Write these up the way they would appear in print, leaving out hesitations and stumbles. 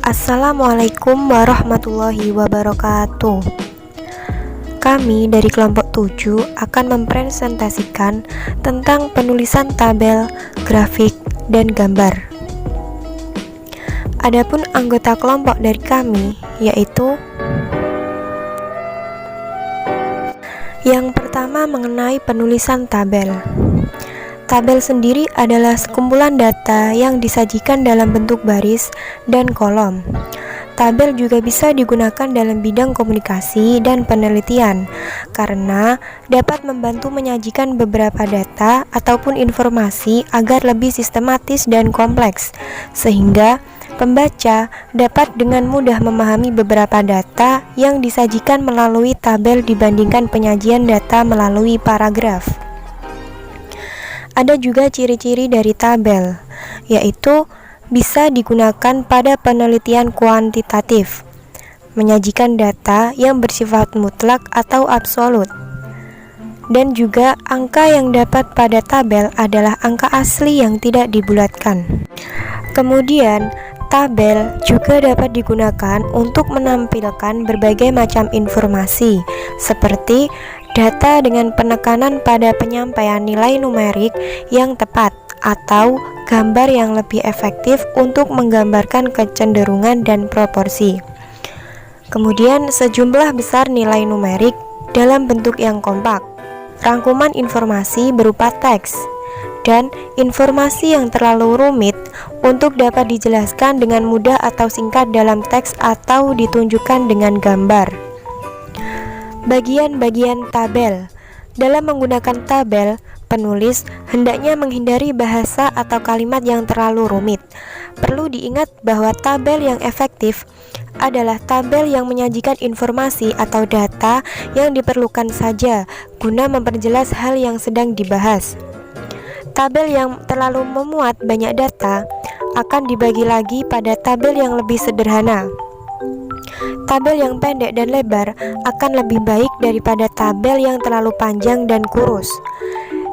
Assalamualaikum warahmatullahi wabarakatuh. Kami dari kelompok 7 akan mempresentasikan tentang penulisan tabel, grafik, dan gambar. Adapun anggota kelompok dari kami yaitu yang pertama mengenai penulisan tabel. Tabel sendiri adalah sekumpulan data yang disajikan dalam bentuk baris dan kolom. Tabel juga bisa digunakan dalam bidang komunikasi dan penelitian karena dapat membantu menyajikan beberapa data ataupun informasi agar lebih sistematis dan kompleks, sehingga pembaca dapat dengan mudah memahami beberapa data yang disajikan melalui tabel dibandingkan penyajian data melalui paragraf. Ada juga ciri-ciri dari tabel, yaitu bisa digunakan pada penelitian kuantitatif, menyajikan data yang bersifat mutlak atau absolut, dan juga angka yang dapat pada tabel adalah angka asli yang tidak dibulatkan. Kemudian, tabel juga dapat digunakan untuk menampilkan berbagai macam informasi, seperti data dengan penekanan pada penyampaian nilai numerik yang tepat atau gambar yang lebih efektif untuk menggambarkan kecenderungan dan proporsi. Kemudian sejumlah besar nilai numerik dalam bentuk yang kompak, rangkuman informasi berupa teks, dan informasi yang terlalu rumit untuk dapat dijelaskan dengan mudah atau singkat dalam teks atau ditunjukkan dengan gambar. Bagian-bagian tabel. Dalam menggunakan tabel, penulis hendaknya menghindari bahasa atau kalimat yang terlalu rumit. Perlu diingat bahwa tabel yang efektif adalah tabel yang menyajikan informasi atau data yang diperlukan saja guna memperjelas hal yang sedang dibahas. Tabel yang terlalu memuat banyak data akan dibagi lagi pada tabel yang lebih sederhana. Tabel yang pendek dan lebar akan lebih baik daripada tabel yang terlalu panjang dan kurus.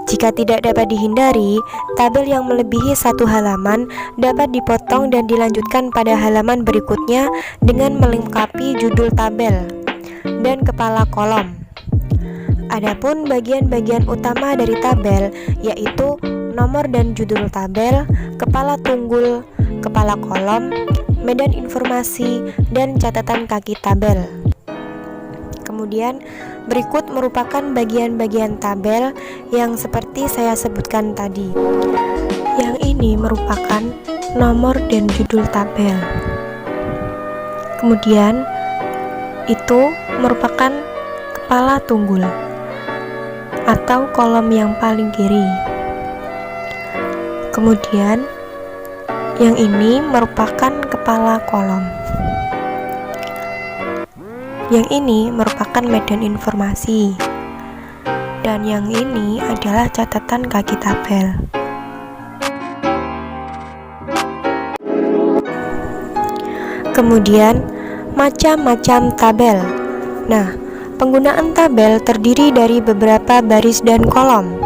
Jika tidak dapat dihindari, tabel yang melebihi satu halaman dapat dipotong dan dilanjutkan pada halaman berikutnya dengan melengkapi judul tabel dan kepala kolom. Adapun bagian-bagian utama dari tabel yaitu nomor dan judul tabel, kepala tunggul, kepala kolom, medan informasi, dan catatan kaki tabel. Kemudian berikut merupakan bagian-bagian tabel yang seperti saya sebutkan tadi. Yang ini merupakan nomor dan judul tabel. Kemudian itu merupakan kepala tunggul atau kolom yang paling kiri. Kemudian yang ini merupakan kepala kolom. Yang ini merupakan medan informasi. Dan yang ini adalah catatan kaki tabel. Kemudian, macam-macam tabel. Nah, penggunaan tabel terdiri dari beberapa baris dan kolom.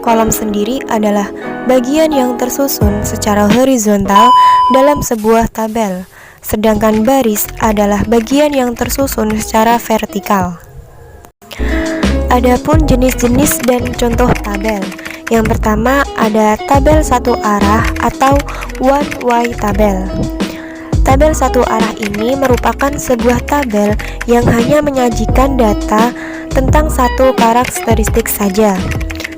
Kolom sendiri adalah bagian yang tersusun secara horizontal dalam sebuah tabel, sedangkan baris adalah bagian yang tersusun secara vertikal. Adapun jenis-jenis dan contoh tabel. Yang pertama ada tabel satu arah atau one-way tabel. Tabel satu arah ini merupakan sebuah tabel yang hanya menyajikan data tentang satu karakteristik saja.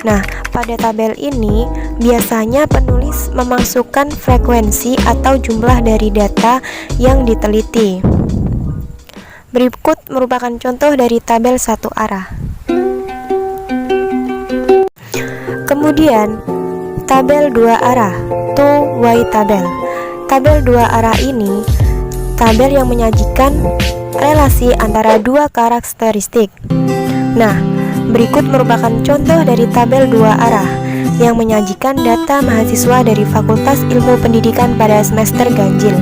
Nah, pada tabel ini biasanya penulis memasukkan frekuensi atau jumlah dari data yang diteliti. Berikut merupakan contoh dari tabel satu arah. Kemudian, tabel dua arah, two-way tabel. Tabel dua arah ini tabel yang menyajikan relasi antara dua karakteristik. Nah, berikut merupakan contoh dari tabel dua arah yang menyajikan data mahasiswa dari Fakultas Ilmu Pendidikan pada semester ganjil.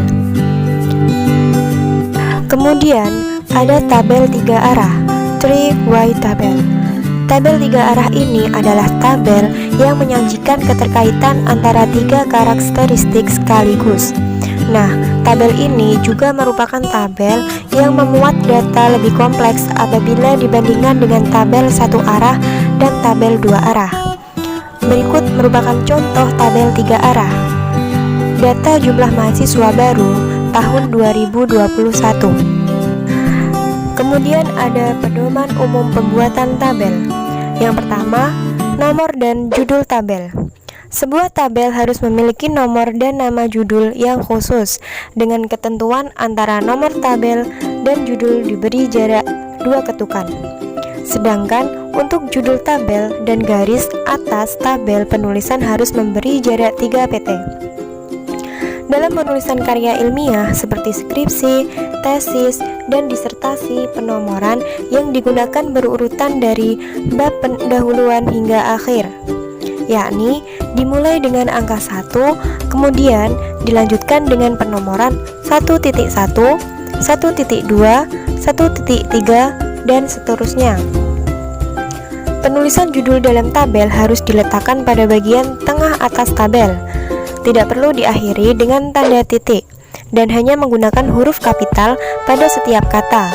Kemudian ada tabel tiga arah, three-way tabel. Tabel tiga arah ini adalah tabel yang menyajikan keterkaitan antara tiga karakteristik sekaligus. Nah, tabel ini juga merupakan tabel yang memuat data lebih kompleks apabila dibandingkan dengan tabel satu arah dan tabel dua arah. Berikut merupakan contoh tabel tiga arah. Data jumlah mahasiswa baru tahun 2021. Kemudian ada pedoman umum pembuatan tabel. Yang pertama, nomor dan judul tabel. Sebuah tabel harus memiliki nomor dan nama judul yang khusus dengan ketentuan antara nomor tabel dan judul diberi jarak 2 ketukan. Sedangkan untuk judul tabel dan garis atas tabel penulisan harus memberi jarak 3 pt. Dalam penulisan karya ilmiah seperti skripsi, tesis, dan disertasi, penomoran yang digunakan berurutan dari bab pendahuluan hingga akhir, yakni dimulai dengan angka 1, kemudian dilanjutkan dengan penomoran 1.1, 1.2, 1.3, dan seterusnya. Penulisan judul dalam tabel harus diletakkan pada bagian tengah atas tabel. Tidak perlu diakhiri dengan tanda titik dan hanya menggunakan huruf kapital pada setiap kata.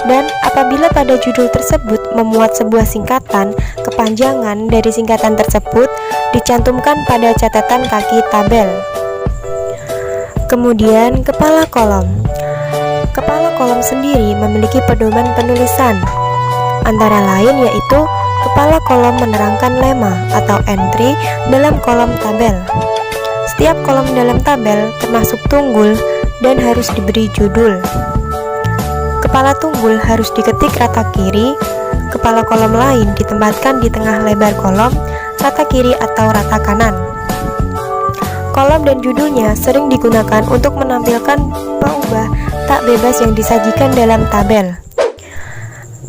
Dan apabila pada judul tersebut memuat sebuah singkatan, kepanjangan dari singkatan tersebut dicantumkan pada catatan kaki tabel. Kemudian kepala kolom. Kepala kolom sendiri memiliki pedoman penulisan, antara lain yaitu kepala kolom menerangkan lema atau entry dalam kolom tabel. Setiap kolom dalam tabel termasuk tunggul dan harus diberi judul. Kepala tunggul harus diketik rata kiri, kepala kolom lain ditempatkan di tengah lebar kolom, rata kiri atau rata kanan. Kolom dan judulnya sering digunakan untuk menampilkan peubah tak bebas yang disajikan dalam tabel.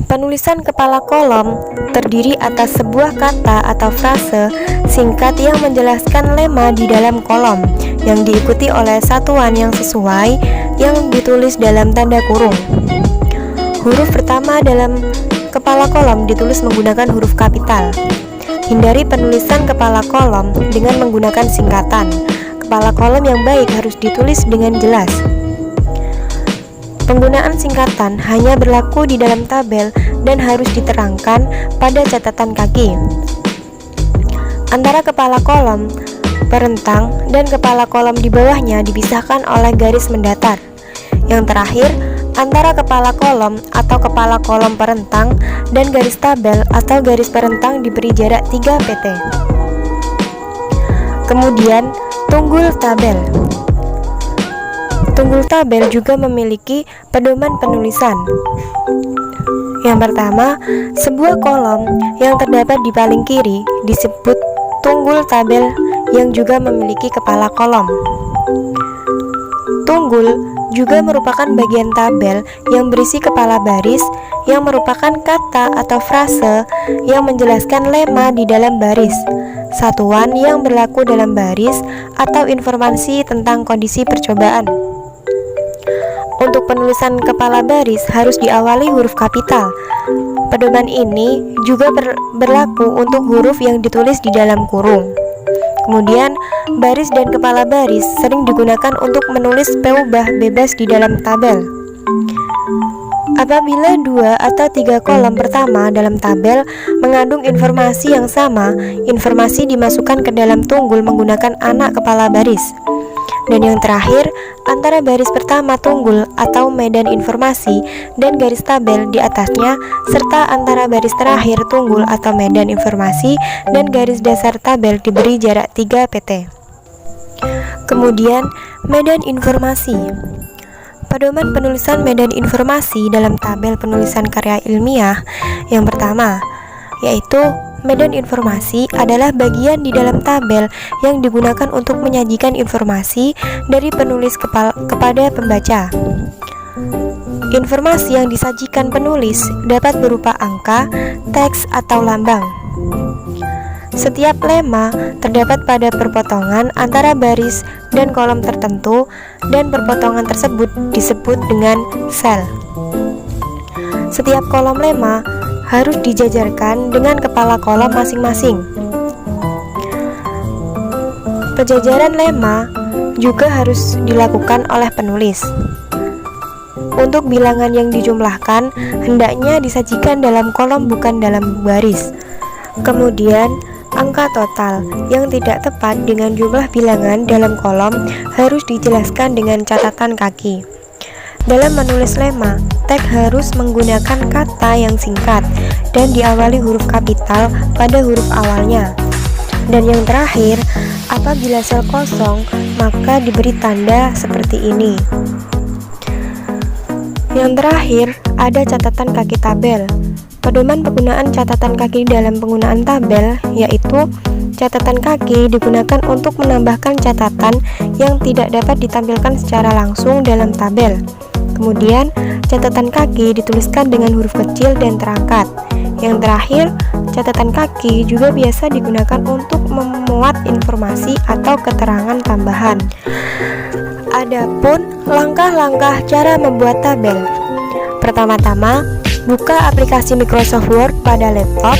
Penulisan kepala kolom terdiri atas sebuah kata atau frase singkat yang menjelaskan lema di dalam kolom, yang diikuti oleh satuan yang sesuai yang ditulis dalam tanda kurung. Huruf pertama dalam kepala kolom ditulis menggunakan huruf kapital. Hindari penulisan kepala kolom dengan menggunakan singkatan. Kepala kolom yang baik harus ditulis dengan jelas. Penggunaan singkatan hanya berlaku di dalam tabel dan harus diterangkan pada catatan kaki. Antara kepala kolom perentang dan kepala kolom di bawahnya dipisahkan oleh garis mendatar. Yang terakhir, antara kepala kolom atau kepala kolom perentang dan garis tabel atau garis perentang diberi jarak 3 pt. Kemudian, tunggul tabel. Tunggul tabel juga memiliki pedoman penulisan. Yang pertama, sebuah kolom yang terdapat di paling kiri disebut tunggul tabel yang juga memiliki kepala kolom. Tunggul juga merupakan bagian tabel yang berisi kepala baris yang merupakan kata atau frase yang menjelaskan lema di dalam baris, satuan yang berlaku dalam baris, atau informasi tentang kondisi percobaan. Untuk penulisan kepala baris harus diawali huruf kapital. Pedoman ini juga berlaku untuk huruf yang ditulis di dalam kurung. Kemudian, baris dan kepala baris sering digunakan untuk menulis peubah bebas di dalam tabel. Apabila 2 atau 3 kolom pertama dalam tabel mengandung informasi yang sama, informasi dimasukkan ke dalam tunggul menggunakan anak kepala baris. Dan yang terakhir, antara baris pertama tunggul atau medan informasi dan garis tabel di atasnya, serta antara baris terakhir tunggul atau medan informasi dan garis dasar tabel diberi jarak 3 pt. Kemudian, medan informasi. Pedoman penulisan medan informasi dalam tabel penulisan karya ilmiah yang pertama, yaitu medan informasi adalah bagian di dalam tabel yang digunakan untuk menyajikan informasi dari penulis kepada pembaca. Informasi yang disajikan penulis dapat berupa angka, teks, atau lambang. Setiap lema terdapat pada perpotongan antara baris dan kolom tertentu, dan perpotongan tersebut disebut dengan sel. Setiap kolom lema harus dijajarkan dengan kepala kolom masing-masing. Pejajaran lema juga harus dilakukan oleh penulis. Untuk bilangan yang dijumlahkan, hendaknya disajikan dalam kolom bukan dalam baris. Kemudian, angka total yang tidak tepat dengan jumlah bilangan dalam kolom harus dijelaskan dengan catatan kaki. Dalam menulis lema, teks harus menggunakan kata yang singkat dan diawali huruf kapital pada huruf awalnya. Dan yang terakhir, apabila sel kosong, maka diberi tanda seperti ini. Yang terakhir, ada catatan kaki tabel. Pedoman penggunaan catatan kaki dalam penggunaan tabel yaitu catatan kaki digunakan untuk menambahkan catatan yang tidak dapat ditampilkan secara langsung dalam tabel. Kemudian, catatan kaki dituliskan dengan huruf kecil dan terangkat. Yang terakhir, catatan kaki juga biasa digunakan untuk memuat informasi atau keterangan tambahan. Adapun langkah-langkah cara membuat tabel. Pertama-tama, buka aplikasi Microsoft Word pada laptop.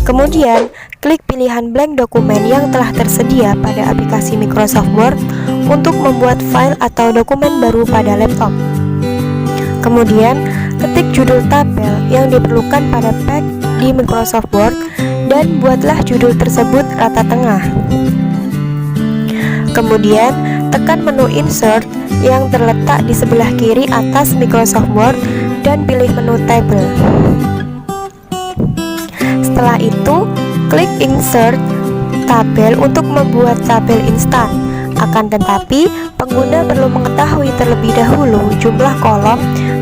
Kemudian, klik pilihan blank dokumen yang telah tersedia pada aplikasi Microsoft Word untuk membuat file atau dokumen baru pada laptop. Kemudian, ketik judul tabel yang diperlukan pada pack di Microsoft Word dan buatlah judul tersebut rata tengah. Kemudian, tekan menu Insert yang terletak di sebelah kiri atas Microsoft Word dan pilih menu Table. Setelah itu, klik Insert Tabel untuk membuat tabel instan. Akan tetapi, pengguna perlu mengetahui terlebih dahulu jumlah kolom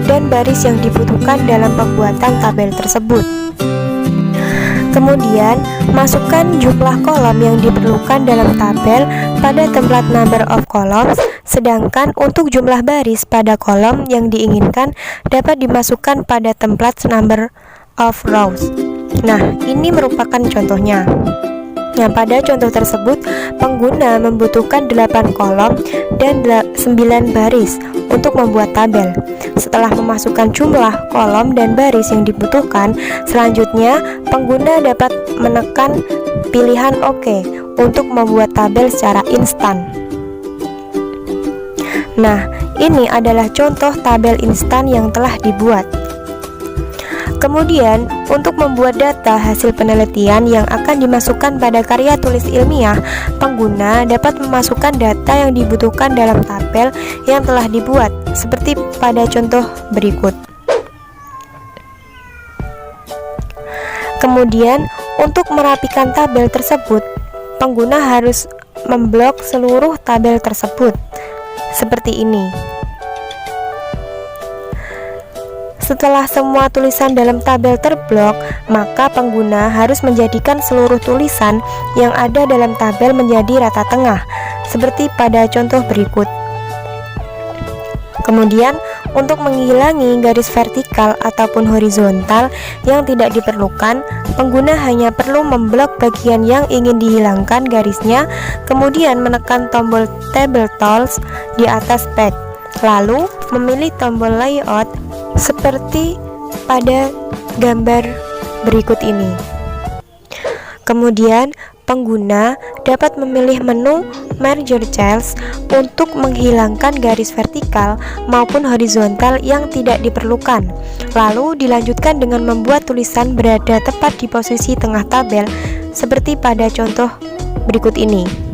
dan baris yang dibutuhkan dalam pembuatan tabel tersebut. Kemudian, masukkan jumlah kolom yang diperlukan dalam tabel pada template number of columns, sedangkan untuk jumlah baris pada kolom yang diinginkan dapat dimasukkan pada template number of rows. Nah, ini merupakan contohnya. Nah, pada contoh tersebut, pengguna membutuhkan 8 kolom dan 9 baris untuk membuat tabel. Setelah memasukkan jumlah kolom dan baris yang dibutuhkan, selanjutnya pengguna dapat menekan pilihan OK untuk membuat tabel secara instan. Nah, ini adalah contoh tabel instan yang telah dibuat. Kemudian, untuk membuat data hasil penelitian yang akan dimasukkan pada karya tulis ilmiah, pengguna dapat memasukkan data yang dibutuhkan dalam tabel yang telah dibuat, seperti pada contoh berikut. Kemudian, untuk merapikan tabel tersebut, pengguna harus memblok seluruh tabel tersebut, seperti ini. Setelah semua tulisan dalam tabel terblok, maka pengguna harus menjadikan seluruh tulisan yang ada dalam tabel menjadi rata tengah, seperti pada contoh berikut. Kemudian, untuk menghilangi garis vertikal ataupun horizontal yang tidak diperlukan, pengguna hanya perlu memblok bagian yang ingin dihilangkan garisnya, kemudian menekan tombol Table Tools di atas pad, lalu memilih tombol Layout seperti pada gambar berikut ini. Kemudian, pengguna dapat memilih menu Merge Cells untuk menghilangkan garis vertikal maupun horizontal yang tidak diperlukan. Lalu dilanjutkan dengan membuat tulisan berada tepat di posisi tengah tabel, seperti pada contoh berikut ini.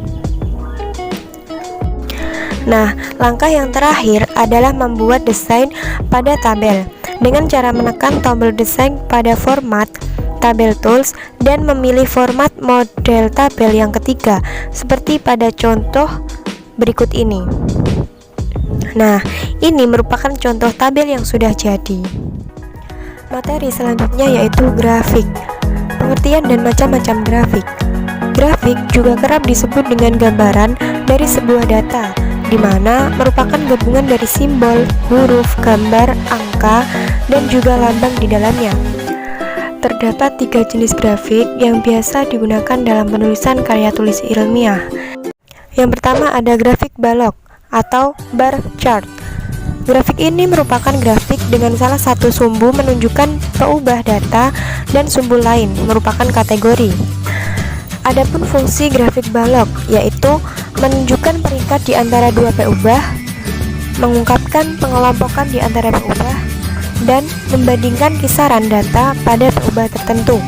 Nah, langkah yang terakhir adalah membuat desain pada tabel dengan cara menekan tombol desain pada format Table Tools dan memilih format model tabel yang ketiga, seperti pada contoh berikut ini. Nah, ini merupakan contoh tabel yang sudah jadi. Materi selanjutnya yaitu grafik. Pengertian dan macam-macam grafik. Grafik juga kerap disebut dengan gambaran dari sebuah data, di mana merupakan gabungan dari simbol, huruf, gambar, angka, dan juga lambang di dalamnya. Terdapat 3 jenis grafik yang biasa digunakan dalam penulisan karya tulis ilmiah. Yang pertama ada grafik balok atau bar chart. Grafik ini merupakan grafik dengan salah satu sumbu menunjukkan peubah data dan sumbu lain merupakan kategori. Adapun fungsi grafik balok yaitu menunjukkan peringkat di antara dua P ubah, mengungkapkan pengelompokan di antara P ubah, dan membandingkan kisaran data pada P ubah tertentu.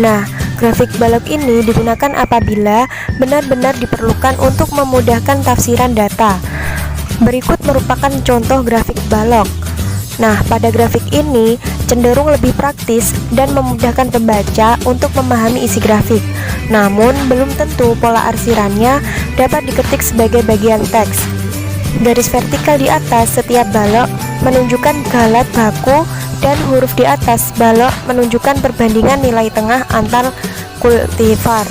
Nah, grafik balok ini digunakan apabila benar-benar diperlukan untuk memudahkan tafsiran data. Berikut merupakan contoh grafik balok. Nah, pada grafik ini cenderung lebih praktis dan memudahkan pembaca untuk memahami isi grafik. Namun, belum tentu pola arsirannya dapat diketik sebagai bagian teks. Garis vertikal di atas setiap balok menunjukkan galat baku dan huruf di atas balok menunjukkan perbandingan nilai tengah antar kultivar.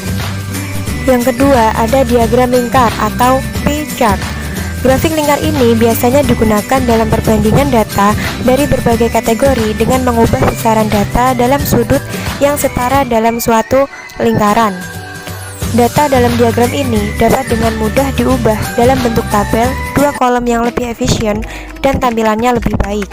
Yang kedua, ada diagram lingkar atau P-chart. Grafik lingkar ini biasanya digunakan dalam perbandingan data dari berbagai kategori dengan mengubah besaran data dalam sudut yang setara dalam suatu lingkaran. Data dalam diagram ini dapat dengan mudah diubah dalam bentuk tabel, dua kolom yang lebih efisien dan tampilannya lebih baik.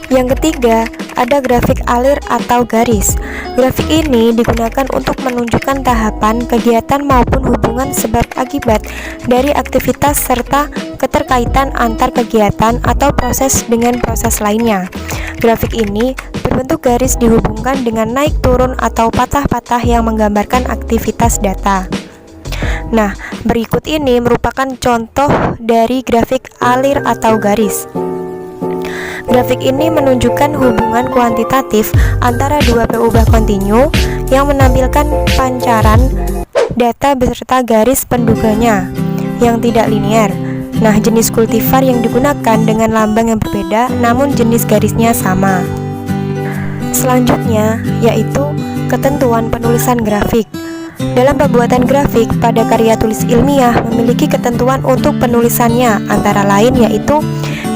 Yang ketiga, ada grafik alir atau garis. Grafik ini digunakan untuk menunjukkan tahapan, kegiatan maupun hubungan sebab akibat dari aktivitas serta keterkaitan antar kegiatan atau proses dengan proses lainnya. Grafik ini berbentuk garis dihubungkan dengan naik turun atau patah-patah yang menggambarkan aktivitas data. Nah, berikut ini merupakan contoh dari grafik alir atau garis. Grafik ini menunjukkan hubungan kuantitatif antara dua P ubah kontinu yang menampilkan pancaran data beserta garis penduganya yang tidak linear. Nah, jenis kultivar yang digunakan dengan lambang yang berbeda namun jenis garisnya sama. Selanjutnya yaitu ketentuan penulisan grafik. Dalam pembuatan grafik pada karya tulis ilmiah memiliki ketentuan untuk penulisannya, antara lain yaitu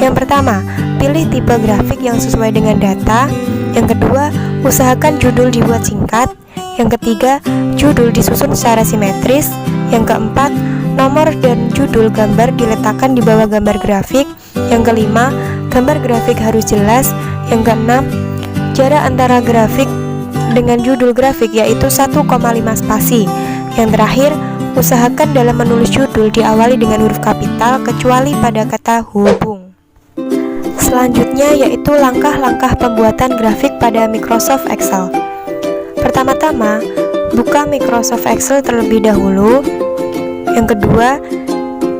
yang pertama, pilih tipe grafik yang sesuai dengan data. Yang kedua, usahakan judul dibuat singkat. Yang ketiga, judul disusun secara simetris. Yang keempat, nomor dan judul gambar diletakkan di bawah gambar grafik. Yang kelima, gambar grafik harus jelas. Yang keenam, jarak antara grafik dengan judul grafik yaitu 1,5 spasi. Yang terakhir, usahakan dalam menulis judul diawali dengan huruf kapital kecuali pada kata hubung. Selanjutnya yaitu langkah-langkah pembuatan grafik pada Microsoft Excel. Pertama-tama, buka Microsoft Excel terlebih dahulu. Yang kedua,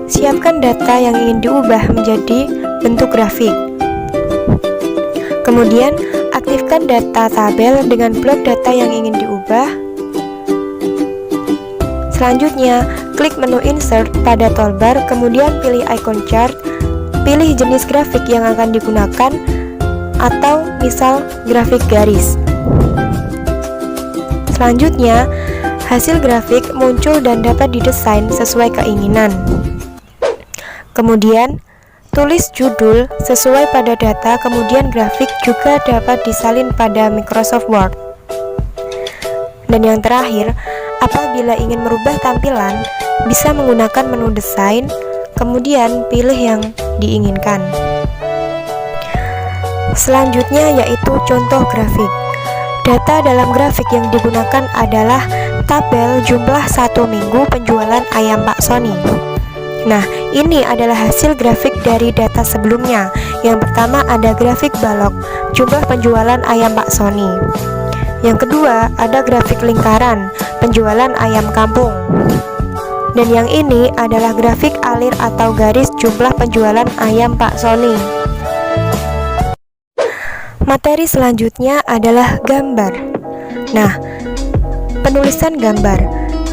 siapkan data yang ingin diubah menjadi bentuk grafik. Kemudian, aktifkan data tabel dengan blok data yang ingin diubah. Selanjutnya, klik menu Insert pada toolbar, kemudian pilih icon chart. Pilih jenis grafik yang akan digunakan, atau misal grafik garis. Selanjutnya, hasil grafik muncul dan dapat didesain sesuai keinginan. Kemudian, tulis judul sesuai pada data, kemudian grafik juga dapat disalin pada Microsoft Word. Dan yang terakhir, apabila ingin merubah tampilan, bisa menggunakan menu desain, kemudian pilih yang diinginkan. Selanjutnya yaitu contoh grafik. Data dalam grafik yang digunakan adalah tabel jumlah 1 minggu penjualan ayam Pak Sony. Nah, ini adalah hasil grafik dari data sebelumnya. Yang pertama ada grafik balok, jumlah penjualan ayam Pak Sony. Yang kedua ada grafik lingkaran, penjualan ayam kampung. Dan yang ini adalah grafik alir atau garis, jumlah penjualan ayam Pak Sony. Materi selanjutnya adalah gambar. Nah, penulisan gambar.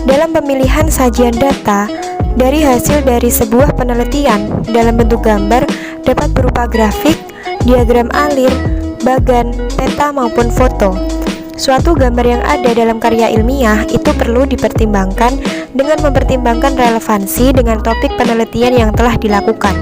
Dalam pemilihan sajian data dari hasil dari sebuah penelitian dalam bentuk gambar dapat berupa grafik, diagram alir, bagan, peta maupun foto. Suatu gambar yang ada dalam karya ilmiah itu perlu dipertimbangkan dengan mempertimbangkan relevansi dengan topik penelitian yang telah dilakukan.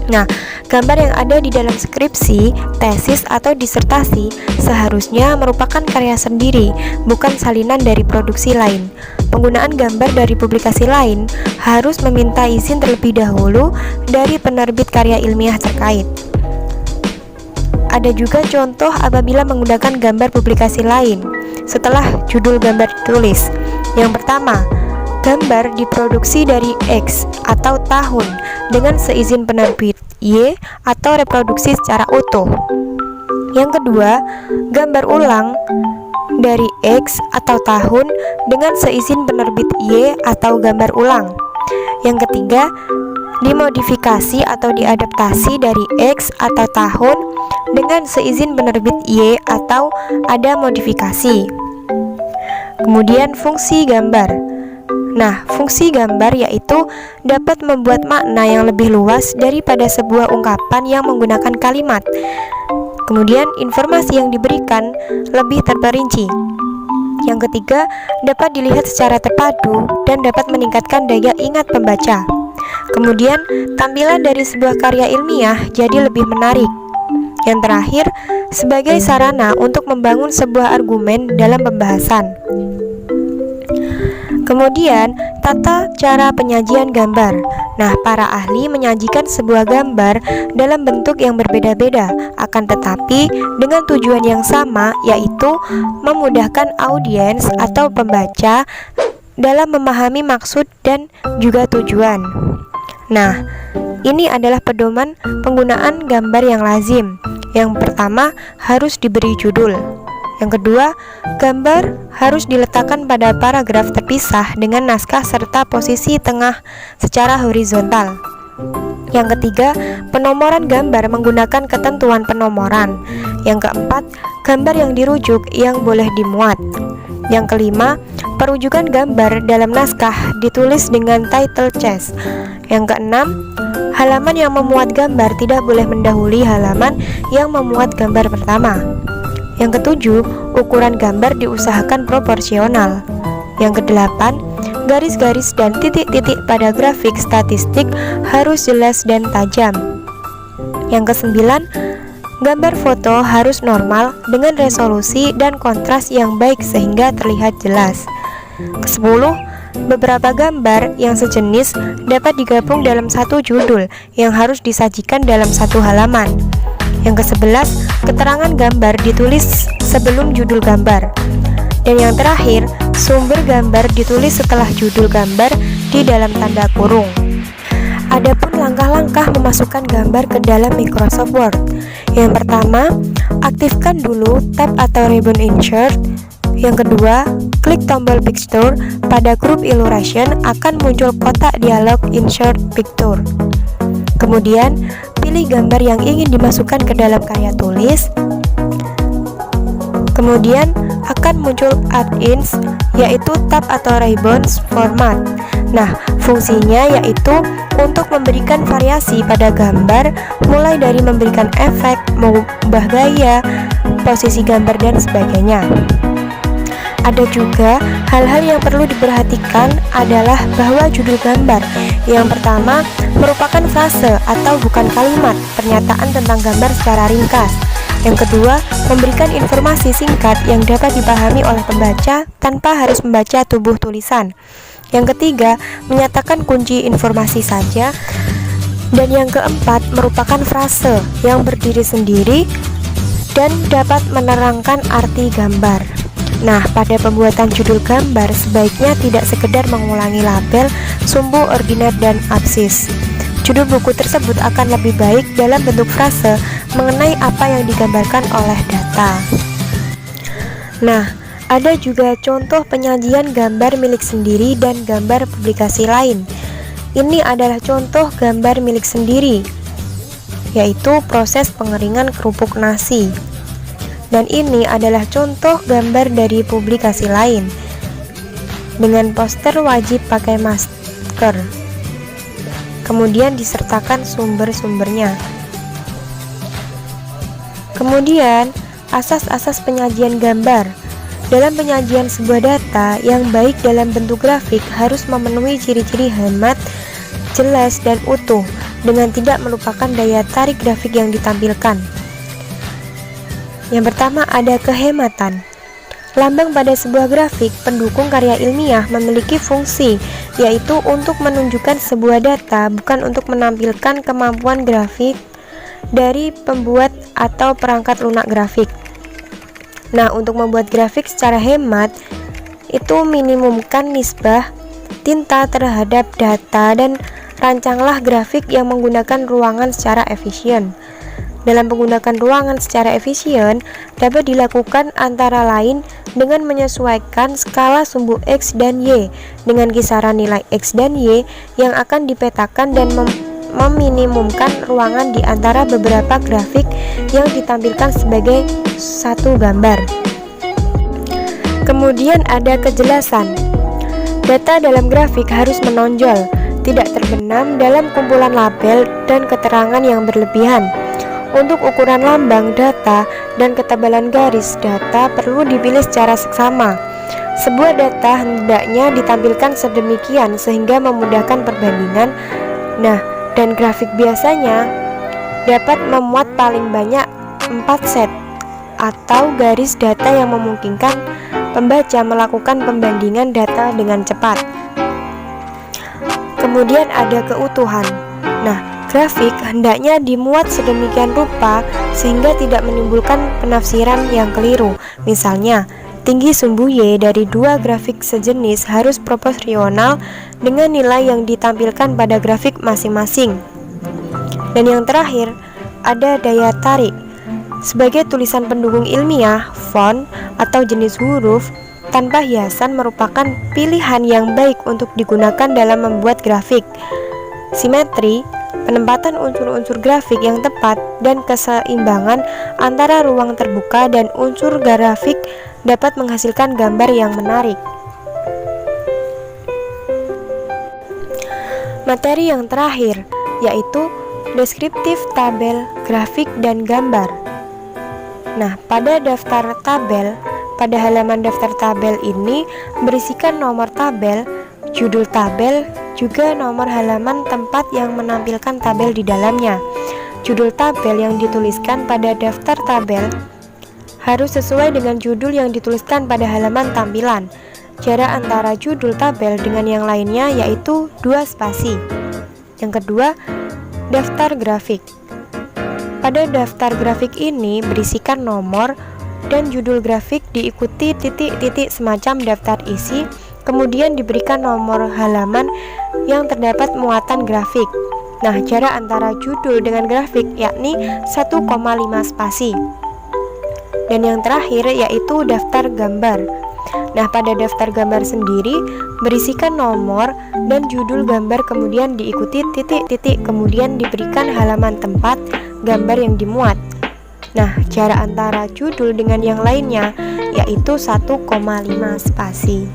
Nah, gambar yang ada di dalam skripsi, tesis, atau disertasi seharusnya merupakan karya sendiri, bukan salinan dari produksi lain. Penggunaan gambar dari publikasi lain harus meminta izin terlebih dahulu dari penerbit karya ilmiah terkait. ada juga contoh apabila menggunakan gambar publikasi lain setelah judul gambar ditulis. Yang pertama, gambar diproduksi dari X atau tahun dengan seizin penerbit Y atau reproduksi secara utuh. Yang kedua, gambar ulang dari X atau tahun dengan seizin penerbit Y atau gambar ulang. Yang ketiga, dimodifikasi atau diadaptasi dari X atau tahun dengan seizin penerbit Y atau ada modifikasi. Kemudian fungsi gambar. Nah, fungsi gambar yaitu dapat membuat makna yang lebih luas daripada sebuah ungkapan yang menggunakan kalimat. Kemudian informasi yang diberikan lebih terperinci. Yang ketiga, dapat dilihat secara terpadu dan dapat meningkatkan daya ingat pembaca. Kemudian, tampilan dari sebuah karya ilmiah jadi lebih menarik. Yang terakhir, sebagai sarana untuk membangun sebuah argumen dalam pembahasan. Kemudian, tata cara penyajian gambar. Nah, para ahli menyajikan sebuah gambar dalam bentuk yang berbeda-beda, akan tetapi dengan tujuan yang sama, yaitu memudahkan audiens atau pembaca dalam memahami maksud dan juga tujuan. Nah, ini adalah pedoman penggunaan gambar yang lazim. Yang pertama, harus diberi judul. Yang kedua, gambar harus diletakkan pada paragraf terpisah dengan naskah serta posisi tengah secara horizontal. Yang ketiga, penomoran gambar menggunakan ketentuan penomoran. Yang keempat, gambar yang dirujuk yang boleh dimuat. Yang kelima, perujukan gambar dalam naskah ditulis dengan title chest. Yang keenam, halaman yang memuat gambar tidak boleh mendahului halaman yang memuat gambar pertama. Yang ketujuh, ukuran gambar diusahakan proporsional. Yang kedelapan, garis-garis dan titik-titik pada grafik statistik harus jelas dan tajam. Yang kesembilan, gambar foto harus normal dengan resolusi dan kontras yang baik sehingga terlihat jelas. Kesepuluh, beberapa gambar yang sejenis dapat digabung dalam satu judul yang harus disajikan dalam satu halaman. Yang ke-11, keterangan gambar ditulis sebelum judul gambar. Dan yang terakhir, sumber gambar ditulis setelah judul gambar di dalam tanda kurung. Adapun langkah-langkah memasukkan gambar ke dalam Microsoft Word. Yang pertama, aktifkan dulu tab atau ribbon insert. Yang kedua, klik tombol picture. Pada grup illustration akan muncul kotak dialog insert picture. Kemudian, pilih gambar yang ingin dimasukkan ke dalam karya tulis. Kemudian akan muncul add-ins, yaitu tab atau ribbons format. Nah, fungsinya yaitu untuk memberikan variasi pada gambar, mulai dari memberikan efek, mengubah gaya, posisi gambar, dan sebagainya. Ada juga hal-hal yang perlu diperhatikan adalah bahwa judul gambar yang pertama merupakan frase atau bukan kalimat pernyataan tentang gambar secara ringkas. Yang kedua, memberikan informasi singkat yang dapat dipahami oleh pembaca tanpa harus membaca tubuh tulisan. Yang ketiga, menyatakan kunci informasi saja. Dan yang keempat, merupakan frase yang berdiri sendiri dan dapat menerangkan arti gambar. Nah, pada pembuatan judul gambar sebaiknya tidak sekedar mengulangi label, sumbu, ordinat, dan absis. Judul buku tersebut akan lebih baik dalam bentuk frase mengenai apa yang digambarkan oleh data. Nah, ada juga contoh penyajian gambar milik sendiri dan gambar publikasi lain. Ini adalah contoh gambar milik sendiri, yaitu proses pengeringan kerupuk nasi. Dan ini adalah contoh gambar dari publikasi lain. Dengan poster wajib pakai masker. Kemudian disertakan sumber-sumbernya. Kemudian, asas-asas penyajian gambar. Dalam penyajian sebuah data yang baik dalam bentuk grafik harus memenuhi ciri-ciri hemat, jelas, dan utuh, dengan tidak melupakan daya tarik grafik yang ditampilkan. Yang pertama, ada kehematan. Lambang pada sebuah grafik pendukung karya ilmiah memiliki fungsi, yaitu untuk menunjukkan sebuah data, bukan untuk menampilkan kemampuan grafik dari pembuat atau perangkat lunak grafik. Nah, untuk membuat grafik secara hemat itu minimumkan nisbah tinta terhadap data dan rancanglah grafik yang menggunakan ruangan secara efisien. Dalam menggunakan ruangan secara efisien dapat dilakukan antara lain dengan menyesuaikan skala sumbu X dan Y dengan kisaran nilai X dan Y yang akan dipetakan dan meminimumkan ruangan di antara beberapa grafik yang ditampilkan sebagai satu gambar. Kemudian ada kejelasan. Data dalam grafik harus menonjol, tidak terbenam dalam kumpulan label dan keterangan yang berlebihan. Untuk ukuran lambang data dan ketebalan garis data perlu dipilih secara seksama. Sebuah data hendaknya ditampilkan sedemikian sehingga memudahkan perbandingan. Nah, dan grafik biasanya dapat memuat paling banyak 4 set atau garis data yang memungkinkan pembaca melakukan pembandingan data dengan cepat. Kemudian ada keutuhan. Nah, grafik hendaknya dimuat sedemikian rupa sehingga tidak menimbulkan penafsiran yang keliru. Misalnya, tinggi sumbu Y dari dua grafik sejenis harus proporsional dengan nilai yang ditampilkan pada grafik masing-masing. Dan yang terakhir, ada daya tarik. Sebagai tulisan pendukung ilmiah, font atau jenis huruf tanpa hiasan merupakan pilihan yang baik untuk digunakan dalam membuat grafik. Simetri, penempatan unsur-unsur grafik yang tepat, dan keseimbangan antara ruang terbuka dan unsur grafik dapat menghasilkan gambar yang menarik. Materi yang terakhir yaitu deskriptif tabel, grafik, dan gambar. Nah, pada daftar tabel, pada halaman daftar tabel ini berisikan nomor tabel, judul tabel, juga nomor halaman tempat yang menampilkan tabel di dalamnya. Judul tabel yang dituliskan pada daftar tabel harus sesuai dengan judul yang dituliskan pada halaman tampilan. Jarak antara judul tabel dengan yang lainnya yaitu 2 spasi. Yang kedua, daftar grafik. Pada daftar grafik ini berisikan nomor dan judul grafik diikuti titik-titik semacam daftar isi, kemudian diberikan nomor halaman yang terdapat muatan grafik. Nah, jarak antara judul dengan grafik yakni 1,5 spasi. Dan yang terakhir yaitu daftar gambar. Nah, pada daftar gambar sendiri berisikan nomor dan judul gambar, kemudian diikuti titik-titik, kemudian diberikan halaman tempat gambar yang dimuat. Nah, jarak antara judul dengan yang lainnya yaitu 1,5 spasi.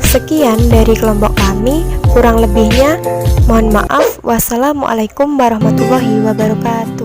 Sekian dari kelompok kami, kurang lebihnya mohon maaf. Wassalamualaikum warahmatullahi wabarakatuh.